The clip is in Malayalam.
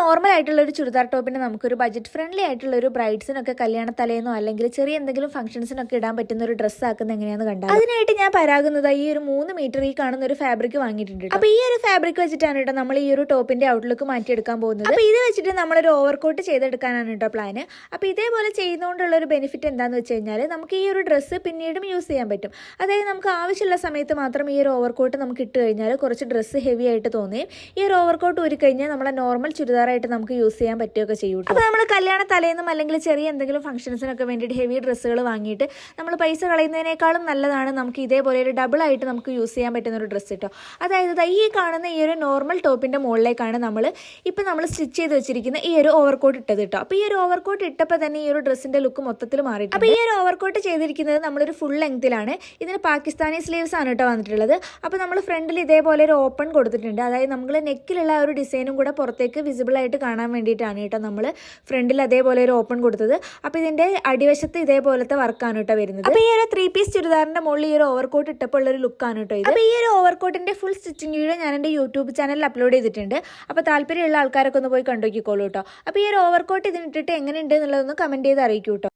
നോർമൽ ആയിട്ടുള്ള ഒരു ചുരിദാർ ടോപ്പിന് നമുക്കൊരു ബഡ്ജറ്റ് ഫ്രണ്ട്ലി ആയിട്ടുള്ള ഒരു ബ്രൈഡ്സിനൊക്കെ കല്യാണ തലേന്നോ അല്ലെങ്കിൽ ചെറിയ എന്തെങ്കിലും ഫംഗ്ഷൻസിനൊക്കെ ഇടാൻ പറ്റുന്ന ഒരു ഡ്രസ്സ് ആക്കുന്ന എങ്ങനെയാണെന്ന് കണ്ടാൽ അതിനായിട്ട് ഞാൻ പരാകുന്നത് ഈ ഒരു 3 മീറ്റർ ഈ കാണുന്ന ഒരു ഫാബ്രിക് വാങ്ങിയിട്ടുണ്ട്. അപ്പോൾ ഈ ഒരു ഫാബ്രിക് വെച്ചിട്ടാണ് കേട്ടോ നമ്മൾ ഈ ഒരു ടോപ്പിന്റെ ഔട്ട്ലുക്ക് മാറ്റിയെടുക്കാൻ പോകുന്നത്. അപ്പോൾ ഇത് വെച്ചിട്ട് നമ്മളൊരു ഓവർകോട്ട് ചെയ്തെടുക്കാനാണ് കേട്ടോ പ്ലാൻ. അപ്പോൾ ഇതേപോലെ ചെയ്യുന്നതുകൊണ്ടുള്ള ഒരു ബെനിഫിറ്റ് എന്താണെന്ന് വെച്ച് കഴിഞ്ഞാൽ നമുക്ക് ഈ ഒരു ഡ്രസ്സ് പിന്നീടും യൂസ് ചെയ്യാൻ പറ്റും. അതായത് നമുക്ക് ആവശ്യമുള്ള സമയത്ത് മാത്രം ഈ ഒരു ഓവർകോട്ട് നമുക്ക് ഇട്ട് കഴിഞ്ഞാൽ കുറച്ച് ഡ്രസ്സ് ഹെവി ആയിട്ട് തോന്നുകയും ഈ ഒരു ഓവർകോട്ട് ഊരി കഴിഞ്ഞാൽ നമ്മളെ നോർമൽ ചുരിദാറായിട്ട് നമുക്ക് യൂസ് ചെയ്യാൻ പറ്റുകയൊക്കെ ചെയ്യും. അപ്പോൾ നമ്മൾ കല്യാണ തലേന്നും അല്ലെങ്കിൽ ചെറിയ എന്തെങ്കിലും ഫംഗ്ഷൻസിനൊക്കെ വേണ്ടിയിട്ട് ഹെവി ഡ്രസ്സുകൾ വാങ്ങിയിട്ട് നമ്മൾ പൈസ കളയുന്നതിനേക്കാളും നല്ലതാണ് നമുക്ക് ഇതേപോലെ ഒരു ഡബിൾ ആയിട്ട് നമുക്ക് യൂസ് ചെയ്യാൻ പറ്റുന്ന ഒരു ഡ്രസ്സ് കിട്ടും. അതായത് ഈ കാണുന്ന ഈ ഒരു നോർമൽ ടോപ്പിന്റെ മുകളിലേക്കാണ് നമ്മൾ സ്റ്റിച്ച് ചെയ്ത് വെച്ചിരിക്കുന്ന ഈ ഒരു ഓവർകോട്ട് ഇട്ടത് കേട്ടോ. അപ്പോൾ ഈ ഒരു ഓവർകോട്ട് ഇട്ടപ്പോൾ തന്നെ ഈ ഒരു ഡ്രസ്സിന്റെ ലുക്ക് മൊത്തത്തിൽ മാറിയിട്ടുണ്ട്. അപ്പോൾ ഈ ഒരു ഓവർകോട്ട് ചെയ്തിരിക്കുന്നത് നമ്മളൊരു ഫുൾ ലെങ്തിലാണ്. ഇതിന് പാകിസ്ഥാനി സ്ലീവ്സ് ആണ് കേട്ടോ വന്നിട്ടുള്ളത്. അപ്പോൾ നമ്മൾ ഫ്രണ്ടിൽ ഇതേപോലെ ഒരു ഓപ്പൺ കൊടുത്തിട്ടുണ്ട്. അതായത് നമ്മൾ നെക്കിലുള്ള ഒരു ഡിസൈനും കൂടെ പുറത്തേക്ക് വിസിബിൾ ആയിട്ട് കാണാൻ വേണ്ടിയിട്ടാണ് കേട്ടോ നമ്മൾ ഫ്രണ്ടിൽ അതേപോലെ ഒരു ഓപ്പൺ കൊടുത്തത്. അപ്പോൾ ഇതിന്റെ അടിവശത്ത് ഇതേപോലത്തെ വർക്കാണ് കേട്ടോ വരുന്നത്. അപ്പോൾ ഈ ഒരു 3 പീസ് ചുരിദാറിന്റെ മുകളിൽ ഈ ഒരു ഓവർകോട്ട് ഇട്ടപ്പോൾ ഉള്ള ഒരു ലുക്കാണ് കേട്ടോ ഇത്. അപ്പോൾ ഈ ഒരു ഓവർകോട്ടിന്റെ ഫുൾ സ്റ്റിച്ചിങ് വീഡിയോ ഞാൻ എൻ്റെ യൂട്യൂബ് ചാനലിൽ അപ്ലോഡ് ചെയ്തിട്ടുണ്ട്. അപ്പോൾ താല്പര്യമുള്ള ആൾക്കാരൊക്കെ ഒന്ന് പോയി കണ്ടുനോക്കിക്കോളൂ കേട്ടോ. അപ്പോൾ ഈ ഒരു ഓവർകോട്ട് ഇതിനിട്ടിട്ട് എങ്ങനെയുണ്ട് എന്നുള്ളതൊന്ന് കമന്റ് ചെയ്ത് അറിയിക്കൂ കേട്ടോ.